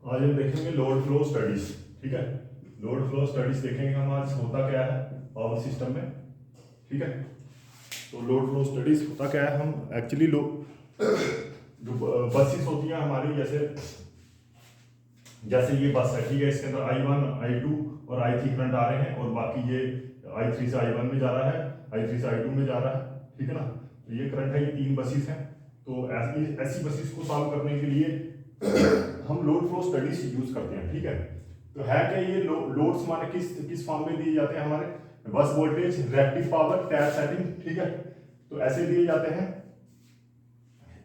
आज हम देखेंगे लोड फ्लो स्टडीज। ठीक है, लोड फ्लो स्टडीज देखेंगे हम आज होता क्या है पावर सिस्टम में। ठीक है, तो लोड फ्लो स्टडीज होता क्या है, हम एक्चुअली लो जो बसेस होती हैं हमारी, जैसे जैसे ये बस है, ठीक है, इसके अंदर I1 I2 और I3 करंट आ रहे हैं और बाकी ये I3 से I1 में जा रहा है, I3 से I2 में जा रहा है। ठीक है ना, तो ये करंट है, ये तीन बसेस हैं। तो ऐसी बसेस को सॉल्व करने के लिए हम लोड फ्लो स्टडीज यूज करते हैं। ठीक है, तो है क्या ये लोड्स हमारे किस किस फॉर्म में दिए जाते हैं, हमारे bus voltage, reactive power, tap setting. ठीक है, तो ऐसे दिए जाते हैं।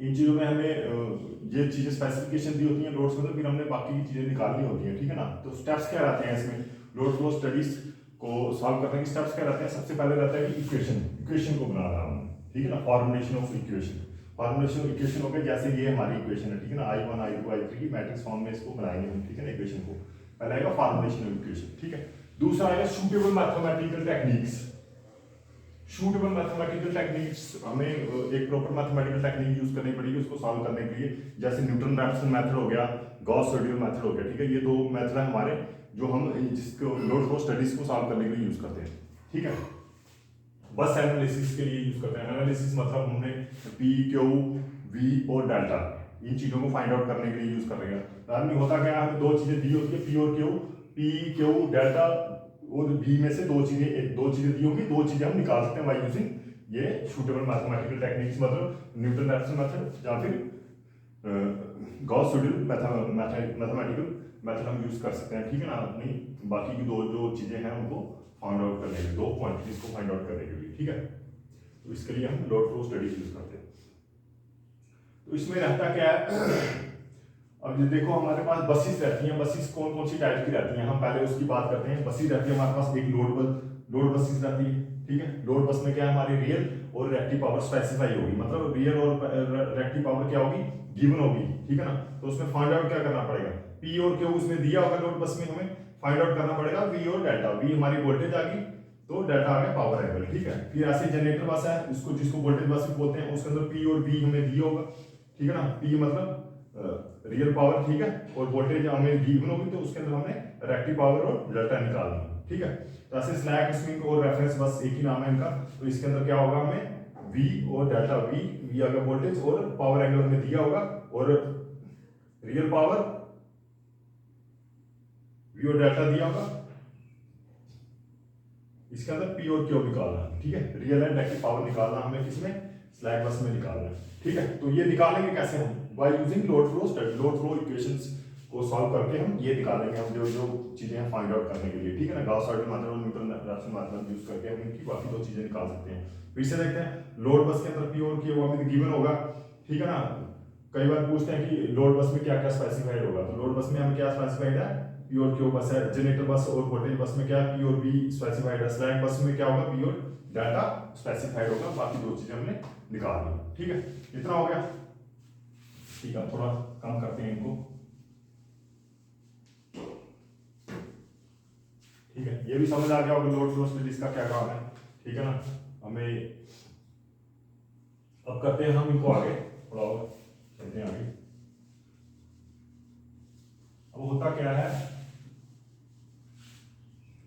इन चीज़ों में हमें ये चीज़ें स्पेसिफिकेशन दी होती हैं लोड्स में, तो फिर हमने बाकी की चीज़ें निकालनी होती हैं। ठीक है ना, तो स्टेप्स क्या रहते हैं इसमें लोड फ्लो स्टडीज को सॉल्व करने के स्टेप्स क्या रहते हैं। सबसे पहले रहता है कि इक्वेशन को बनाना हमने। ठीक है ना, formulation of equation. Formulation of equation हो गया, जैसे ये हमारी इक्वेशन है। ठीक है ना, I1 I2 I3 की मैट्रिक्स फॉर्म में इसको बनाएंगे हम। ठीक है ना, इक्वेशन को पहले आएगा फॉर्मुलेशन ऑफ इक्वेशन। ठीक है, दूसरा आएगा suitable mathematical techniques. Suitable mathematical techniques, हमें एक प्रॉपर मैथमेटिकल टेक्निक यूज करनी पड़ेगी उसको सॉल्व करने के लिए, जैसे न्यूटन रैप्सन मेथड हो गया, गॉस सीडेल मेथड हो गया। ठीक है, ये दो मेथड है हमारे जो हम जिसको लोड फ्लो स्टडीज को सॉल्व करने के लिए यूज करते हैं। ठीक है, बस एनालिसिस के लिए यूज करते हैं। एनालिसिस मतलब हमने पी, क्यू, वी और डेल्टा इन चीजों को फाइंड आउट करने के लिए यूज कर रहे हैं। आदमी होता क्या है, हमें दो चीजें दी होती है, पी और क्यू, पी क्यू डेल्टा और वी में से दो चीजें दी होंगी, दो चीजें हम निकाल सकते हैं बाय यूजिंग ये शूटेबल मैथमेटिकल टेक्निक्स, मतलब न्यूटन रैप्सन मेथड या फिर गॉस सीडेल मैथमेटिकल मेथड हम यूज कर सकते हैं। ठीक है ना, अपनी बाकी की दो जो चीजें हैं उनको फाइंड आउट करने के लिए, दो क्वांटिटीज को फाइंड आउट करने के लिए। ठीक है, तो इसके लिए हम लोड फ्लो स्टडीज यूज करते हैं। तो इसमें रहता क्या है, अब ये देखो हमारे पास बसेस रहती हैं। बसेस कौन कौन सी टाइप की रहती हैं, हम पहले उसकी बात करते हैं। बसेस रहती है हमारे पास, एक लोड बसेस रहती है। ठीक है, लोड बस में क्या है, हमारी रियल और रिएक्टिव पावर स्पेसिफाई होगी, मतलब रियल और रिएक्टिव पावर क्या होगी, गिवन होगी। ठीक है ना, तो उसमें फाइंड आउट क्या करना पड़ेगा, पी और क्यू उसमें दिया होगा लोड बस में, हमें फाइंड आउट करना पड़ेगा वी और डेल्टा। वी हमारी वोल्टेज आ गई तो डेल्टा आ गया पावर एंगल। ठीक है, फिर ऐसे जनरेटर बस है, इसको जिसको वोल्टेज बस भी बोलते हैं, उसके अंदर पी और वी हमें दिया होगा। ठीक है ना, पी मतलब रियल पावर, ठीक है, और वोल्टेज हमें गिवन होगी तो उसके अंदर हमने रिएक्टिव पावर और डेल्टा निकालना। ठीक है, तो ऐसे स्लैक, स्विंग और रेफरेंस बस एक ही नाम है इनका। तो इसके अंदर क्या होगा, हमें वी और डेल्टा, वी अगर वोल्टेज और पावर एंगल हमें दिया होगा, और रियल पावर वी और डेल्टा दिया होगा। इसके अंदर पी और क्यू निकालना। ठीक है, रियल एंड रिएक्टिव पावर निकालना हमें किसमें, स्लैक बस में निकालना। ठीक है, तो ये निकालेंगे कैसे हम, by using load flow study. Load flow equations को सॉल्व करके हम ये निकालेंगे, हम जो जो चीजें हैं फाइंड आउट करने के लिए। ठीक है ना, गॉस सीडेल मेथड और न्यूटन रैप्सन मेथड यूज करके हम इनकी बाकी दो चीजें निकाल सकते हैं। फिर से देखते हैं, लोड बस के अंदर पी और क्यू हमें गिवन होगा। ठीक है ना, कई बार पूछते हैं कि लोड बस में क्या क्या स्पेसिफाइड होगा, तो लोड बस में हमें क्या स्पेसिफाइड है, पी और क्यू बस है। जनरेटर बस और वोल्टेज बस में क्या है, पी और वी स्पेसिफाइड है। स्लैक बस में क्या होगा, पी और डेल्टा स्पेसिफाइड होगा। बाकी दो चीजें हमने निकाल ली। ठीक है, इतना हो गया। ठीक है, थोड़ा कम करते हैं इनको। ठीक है, ये भी समझ आ गया होगा लोड फ्लो स्टडीज का क्या काम है। ठीक है ना, हमें अब करते हैं हम इनको आगे, थोड़ा और चलते हैं आगे। अब होता क्या है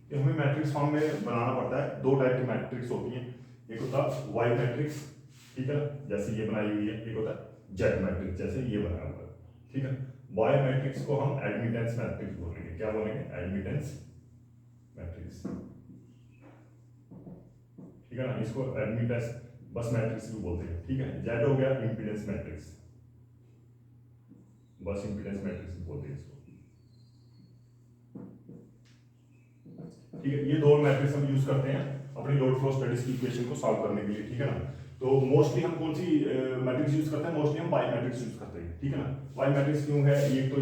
कि हमें मैट्रिक्स फॉर्म में बनाना पड़ता है। दो टाइप की मैट्रिक्स होती हैं, एक होता है वाई मैट्रिक्स, ठीक है, जैसे ये बनाई हुई है, एक होता है जेड मैट्रिक्स, जैसे ये बनाया हुआ है। ठीक है, वाई मैट्रिक्स को हम एडमिटेंस मैट्रिक्स बोलेंगे। क्या बोलेंगे, एडमिटेंस मैट्रिक्स। ठीक है ना, इसको एडमिटेंस बस मैट्रिक्स भी बोलते हैं। ठीक है, जेड हो गया इंपीडेंस मैट्रिक्स, बस इंपीडेंस मैट्रिक्स भी बोलते हैं इसको। ठीक है, ये दो मैट्रिक्स हम यूज करते हैं अपनी लोड फ्लो स्टडीज की इक्वेशन को सॉल्व करने के लिए। ठीक है ना, तो मोस्टली हम कौन सी मैट्रिक्स यूज करते हैं, मोस्टली हम वाई मैट्रिक्स यूज करते हैं। ठीक है ना, वाई मैट्रिक्स क्यों है, एक तो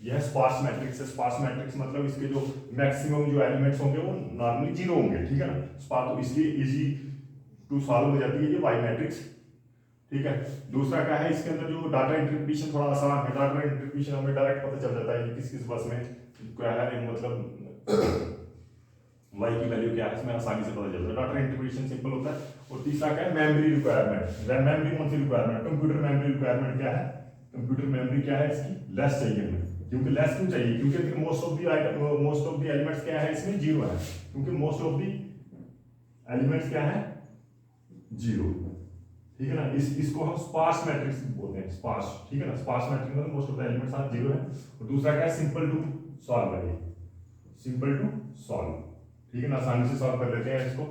ये स्पार्स मैट्रिक्स है। स्पार्स मैट्रिक्स मतलब इसके जो मैक्सिमम जो एलिमेंट्स होंगे वो नॉर्मली जीरो होंगे। ठीक है ना, स्पार्स, तो इसलिए इजी टू सॉल्व हो जाती है ये वाई मैट्रिक्स। ठीक है, दूसरा क्या है, इसके अंदर जो डाटा इंटरप्रिटेशन थोड़ा आसान है। डाटा इंटरप्रिटेशन हमें डायरेक्ट पता चल जाता है किस किस बस में क्या है, मतलब वाई की वैल्यू क्या है, इसमें आसानी से पता चलता है। डाटा इंटरप्रिटेशन सिंपल होता है। और तीसरा क्या है, मेमोरी रिक्वायरमेंट। मेमोरी कौन सी रिक्वायरमेंट, कंप्यूटर मेमोरी रिक्वायरमेंट क्या है, कंप्यूटर मेमोरी क्या है इसकी, लेस चाहिए हमें। क्योंकि लेस क्यों चाहिए, क्योंकि मोस्ट ऑफ द एलिमेंट्स क्या है इसमें, जीरो है, क्योंकि मोस्ट ऑफ द एलिमेंट्स क्या है, जीरो, ठीक है ना। इसको हम स्पार्स मैट्रिक्स बोलते हैं, स्पार्स, ठीक है ना। स्पार्स मैट्रिक्स में most of the elements are zero है। और दूसरा क्या है, सिंपल टू सॉल्व है, सिंपल टू सॉल्व, ठीक है ना, आसानी से सॉल्व कर लेते हैं इसको।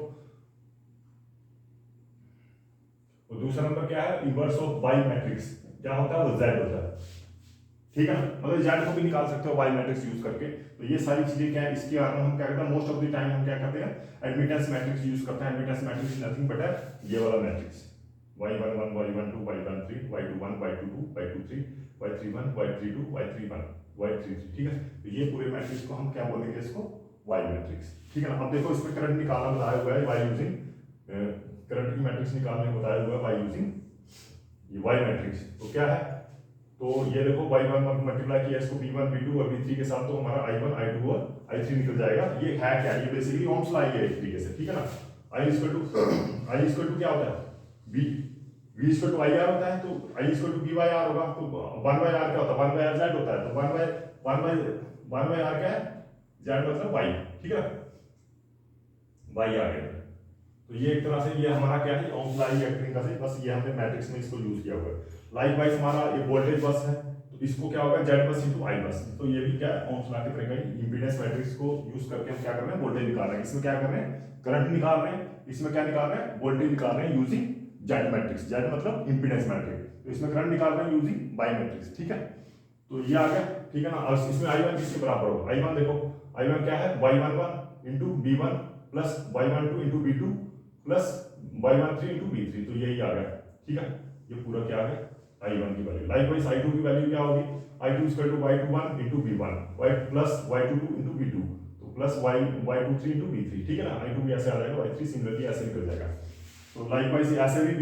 और दूसरा नंबर क्या है, इनवर्स ऑफ वाई मैट्रिक्स, क्या होता है वो जेड होता है, ठीक है ना। मतलब जेड को भी निकाल सकते हो वाई मैट्रिक्स यूज करके। तो ये सारी चीजें क्या है, इसके बारे में हम क्या करते हैं, मोस्ट ऑफ द टाइम हम क्या करते हैं, एडमिटेंस मैट्रिक्स यूज करते हैं। एडमिटेंस मैट्रिक्स नथिंग बट है ये वाला matrix, y11 y12 y13 y21 y22 y23 y31 y32 y31 y33, ठीक है। तो ये पूरे मैट्रिक्स को हम क्या बोलेंगे, इसको वाई मैट्रिक्स, ठीक है ना। अब देखो इसमें करंट निकालना बताया हुआ है वाई यूजिंग, करंट की मैट्रिक्स निकालने को बताया हुआ है वाई यूजिंग ये वाई मैट्रिक्स। तो क्या है, तो ये देखो y1 मल्टीप्लाई किया इसको b1 b2 और b3 के साथ, तो हमारा i1 i2 और i3 निकल जाएगा। ये है क्या, ये बेसिकली ओम्स लॉ है एक तरीके से, ठीक है ना। i इक्वल टू क्या होता है, v इक्वल टू IR होता है, तो i equal to b by r होगा। तो 1 by r क्या होता है, 1 by r z होता है, तो 1 by r क्या है, z मतलब y, ठीक है, y आ गया। तो ये एक तरह से ये हमारा क्या है, ओम्स लॉ एक तरीके से, बस ये हमने मैट्रिक्स में इसको यूज किया हुआ है। लाइकवाइज हमारा ये वोल्टेज बस है, तो इसको क्या होगा, जेड बस इंटू आई बस। तो ये भी क्या है, ओम्स लॉ के तरीका ही, इंपीडेंस मैट्रिक्स को यूज करके हम क्या कर रहे हैं, वोल्टेज निकाल रहे हैं। इसमें क्या कर रहे हैं, करंट निकाल रहे हैं, इसमें क्या निकाल रहे हैं, वोल्टेज निकाल रहे हैं यूजिंग जेड मैट्रिक्स। जेड मतलब इंपीडेंस मैट्रिक्स, तो इसमें करंट निकाल रहे हैं यूजिंग वाई मैट्रिक्स, ठीक है। तो ये आ गया, ठीक है ना। और इसमें i1 किसके बराबर होगा, i1 देखो, i1 क्या है, y11 into b1 plus y12 into b2 plus y13 into b3, तो यही आ गया, ठीक है। ये पूरा क्या है, i1 की वैल्यू। लाइकवाइज i2 की वैल्यू क्या होगी, i2 equal to y21 into b1 y plus y22 into b2, तो प्लस y23 इंटू b3, ठीक है ना। i2 भी ऐसे आ जाएगा, y3 सिमिलरली ऐसे निकल जाएगा। तो लाइकवाइज ऐसे भी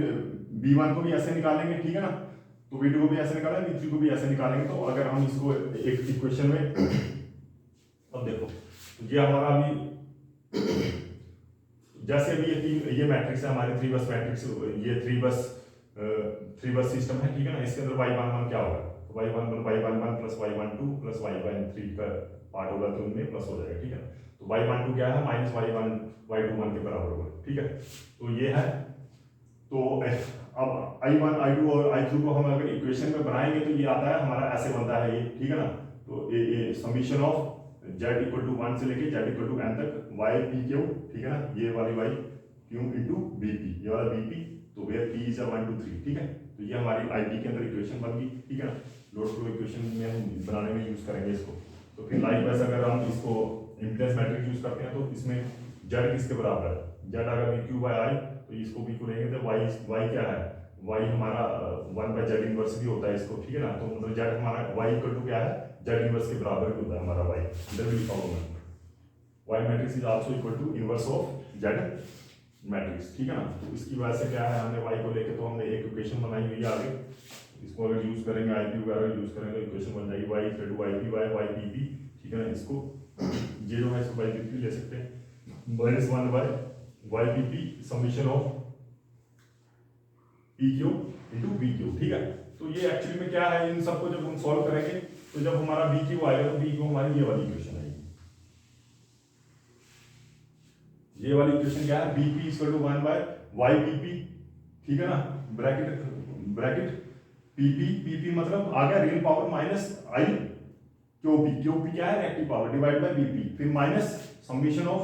b1 को भी ऐसे निकालेंगे, ठीक है ना, तो b2 को भी ऐसे निकालेंगे, b3 को भी ऐसे निकालेंगे। तो अगर हम इसको एक इक्वेशन में अब देखो, तो ये हमारा अभी जैसे अभी ये मैट्रिक्स है हमारे, थ्री बस मैट्रिक्स, ये थ्री बस सिस्टम है, ठीक है ना। इसके अंदर y11 क्या होगा, तो y11 plus y12 plus y13 का पार्ट होगा, तो उनमें प्लस हो जाएगा, ठीक है। तो y12 क्या है, माइनस y21 के बराबर होगा, ठीक है। तो ये है, तो अब i1 i2 और i3 को हम अगर इक्वेशन में बनाएंगे तो ये आता है हमारा, ऐसे बनता है ये, ठीक है ना। तो ये summation of z equal to 1 से लेके z इक्वल टू n तक y p q, ठीक है ना, ये वाली y q इंटू bp, ये वाला bp, तो वेयर p इज 1 2 3, ठीक है। तो ये हमारी ip के अंदर इक्वेशन बन गई, ठीक है ना। लोड फ्लो इक्वेशन में हम बनाने में यूज करेंगे इसको। तो फिर लाइकवाइज अगर हम इसको इंपीडेंस मैट्रिक्स यूज करते हैं, तो इसमें z किसके बराबर है, z अगर q by i, तो इसको भी करेंगे तो y क्या है, y हमारा 1 by z इनवर्स भी होता है इसको, ठीक है ना। तो मतलब z हमारा y इक्वल टू क्या है, z इनवर्स के बराबर भी होता है हमारा y, इधर भी लिखा हुआ है, y matrix is also equal to inverse of z matrix, ठीक है ना। तो इसकी वजह से क्या है, हमने y को लेके तो हमने एक इक्वेशन बनाई हुई है आगे, इसको अगर यूज करेंगे ip वगैरह यूज करेंगे तो इक्वेशन बन जाएगी y equal to yp by ypp, ठीक है ना। इसको ये जो है इसको ypp ले सकते हैं, minus 1 by ypp summation of pq into bq, ठीक है। तो ये एक्चुअली में क्या है, इन सबको जब हम सॉल्व करेंगे, तो जब हमारा bq आएगा तो bq हमारी ये वाली इक्वेशन आएगी। ये वाली इक्वेशन क्या है, bp equal to 1 by ypp, ठीक है ना, ब्रैकेट pp मतलब आ गया real power minus i QP क्या है, reactive power, divide by bp, फिर माइनस summation of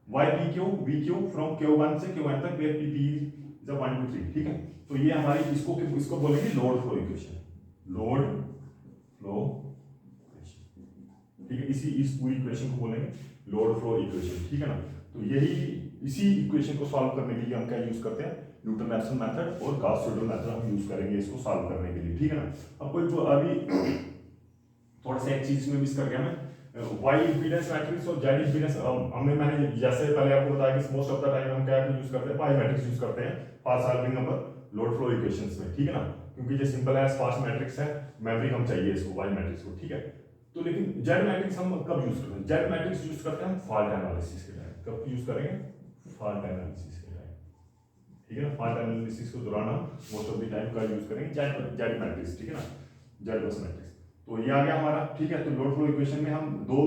ypq vq from q1 से qn तक, वेयर pp इज 1 2 3, ठीक है। तो ये हमारी इसको बोलेंगे load flow equation, load flow equation, ठीक है। इस पूरी इक्वेशन को बोलेंगे लोड फ्लो इक्वेशन, ठीक है ना। तो यही इसी इक्वेशन को सॉल्व करने के लिए हम क्या यूज करते हैं, न्यूटन रैप्सन मेथड और गॉस सीडल मेथड हम यूज करेंगे इसको सॉल्व करने के लिए, ठीक है ना। अब कोई अभी थोड़ा सा एक चीज में मिस कर गया मैं, y इंपीडेंस मैट्रिक्स और z इंपीडेंस, मैंने जैसे पहले आपको बताया कि मोस्ट ऑफ द टाइम हम क्या यूज करते हैं, पाई मैट्रिक्स यूज करते हैं for solving number load flow equations में, ठीक है ना। क्योंकि ये सिंपल है, स्पार्स मैट्रिक्स है, मेमोरी हम चाहिए इसको y मैट्रिक्स को, ठीक है। तो लेकिन z मैट्रिक्स हम कब यूज करते हैं, z मैट्रिक्स यूज करते हैं हम फॉल्ट एनालिसिस के टाइम, कब यूज करेंगे, फॉल्ट एनालिसिस के टाइम, ठीक है ना। फॉल्ट एनालिसिस के दौरान हम मोस्ट ऑफ द टाइम का यूज करेंगे z मैट्रिक्स, ठीक है ना, z बस मैट्रिक्स। तो ये आ गया हमारा, ठीक है। तो लोड फ्लो इक्वेशन में हम दो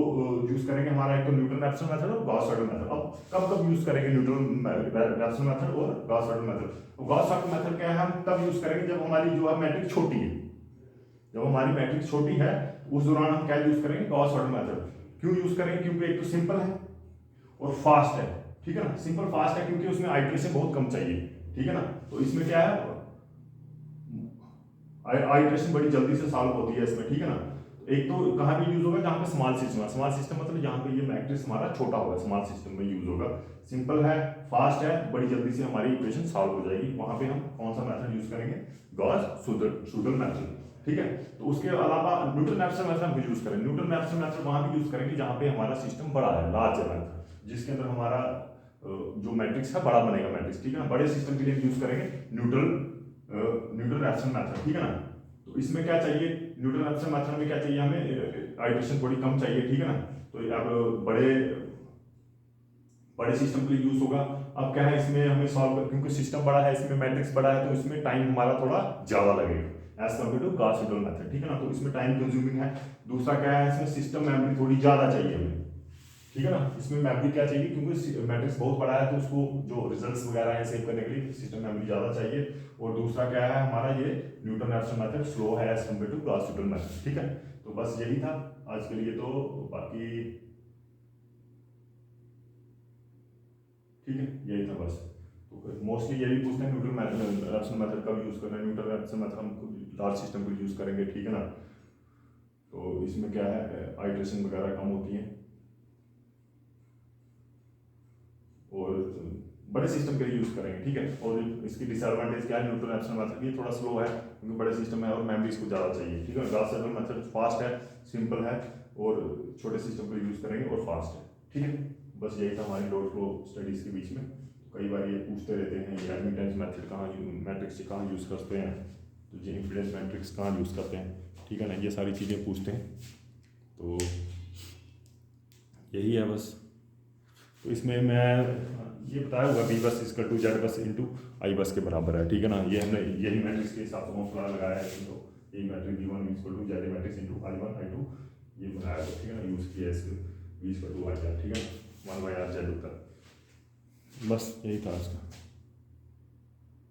यूज करेंगे, हमारा एक तो न्यूटन रैप्सन मेथड और गॉस साइडल मेथड। अब कब कब यूज करेंगे न्यूटन रैप्सन मेथड और गॉस साइडल मेथड? तो गॉस साइडल मेथड क्या है, हम तब यूज करेंगे जब हमारी जो है मैट्रिक्स छोटी है। जब हमारी मैट्रिक्स छोटी है उस दौरान हम क्या यूज करेंगे, गॉस साइडल मेथड। क्यों यूज करेंगे? क्योंकि एक तो सिंपल है और फास्ट है, ठीक है ना। सिंपल फास्ट है क्योंकि उसमें आइटरेशन बहुत कम चाहिए, ठीक है ना। तो इसमें क्या है, आइटरेशन बड़ी जल्दी से सॉल्व होती है इसमें, ठीक है ना। एक तो कहाँ पे यूज होगा, जहाँ पे स्मॉल सिस्टम है। स्मॉल सिस्टम मतलब जहाँ पे ये मैट्रिक्स हमारा छोटा होगा, स्मॉल सिस्टम में यूज होगा। सिंपल है, फास्ट है, बड़ी जल्दी से हमारी इक्वेशन सॉल्व हो जाएगी। वहां पे हम कौन सा मेथड यूज करेंगे, गॉस सूडल मेथड, ठीक है। तो उसके अलावा न्यूटन रैप्सन मेथड हम यूज करेंगे। न्यूटन रैप्सन मेथड वहां भी यूज करेंगे जहाँ पे हमारा सिस्टम बड़ा है, लार्ज है, जिसके अंदर हमारा जो मैट्रिक्स है बड़ा बनेगा मैट्रिक्स, ठीक है ना। बड़े सिस्टम के लिए यूज करेंगे न्यूटन रैप्सन मेथड, ठीक है ना। तो इसमें क्या चाहिए, न्यूटन रैप्सन मेथड में क्या चाहिए हमें, आइटरेशन थोड़ी कम चाहिए, ठीक है ना। तो अब बड़े सिस्टम के लिए यूज होगा। अब क्या है इसमें हमें सॉल्व, क्योंकि सिस्टम बड़ा है, इसमें मैट्रिक्स बड़ा है, तो इसमें टाइम हमारा थोड़ा ज्यादा लगेगा as compare to Gauss Seidel method, ठीक है ना। तो इसमें टाइम कंज्यूमिंग है। दूसरा क्या है, इसमें सिस्टम मेमोरी थोड़ी ज्यादा चाहिए हमें, ठीक है ना। इसमें मेमोरी क्या चाहिए, क्योंकि मैट्रिक्स बहुत बड़ा है, तो उसको जो रिजल्ट्स वगैरह है सेव करने के लिए सिस्टम मेमोरी ज्यादा चाहिए। और दूसरा क्या है हमारा, ये न्यूटन रैप्सन मेथड स्लो है as compare to Gauss Seidel method, ठीक है। तो बस यही था आज के लिए, तो बाकी ठीक है, यही था बस। तो मोस्टली यही पूछते हैं, न्यूटन रैप्सन मेथड कब यूज करना है। न्यूटन रैप्सन मेथड हम लार्ज सिस्टम को यूज करेंगे, ठीक है ना। तो इसमें क्या है, आइटरेशन वगैरह कम होती है, और बड़े सिस्टम के लिए यूज करेंगे, ठीक है। और इसकी डिसएडवांटेज क्या है, न्यूटन रैप्सन मेथड ये थोड़ा स्लो है क्योंकि बड़े सिस्टम है और मेमोरी इसको ज़्यादा चाहिए, ठीक है। गॉस सीडल मेथड फास्ट है, सिंपल है, और छोटे सिस्टम के लिए यूज करेंगे और फास्ट है, ठीक है। बस यही था हमारी लोड फ्लो स्टडीज के बीच में। कई बार ये पूछते रहते हैं, ये एडमिटेंस मेथड कहाँ, मैट्रिक्स कहाँ यूज़ करते हैं, तो ये इम्पीडेंस मैट्रिक्स कहाँ यूज़ करते हैं, ठीक है ना। ये सारी चीज़ें पूछते हैं, तो यही है बस। तो इसमें मैं ये बताया हुआ बी बस इसका टू जेड बस इंटू आई बस के बराबर है, ठीक है ना। ये हमने यही मैट्रिक्स के हिसाब से फॉर्मूला लगाया है, तो यही matrix B one equal to Z matrix into I one I two ये बनाया हुआ, ठीक है ना। यूज़ किया इसको B equal to I Z, ठीक है ना, वन बाई आर जेड होता है। बस यही था इसका।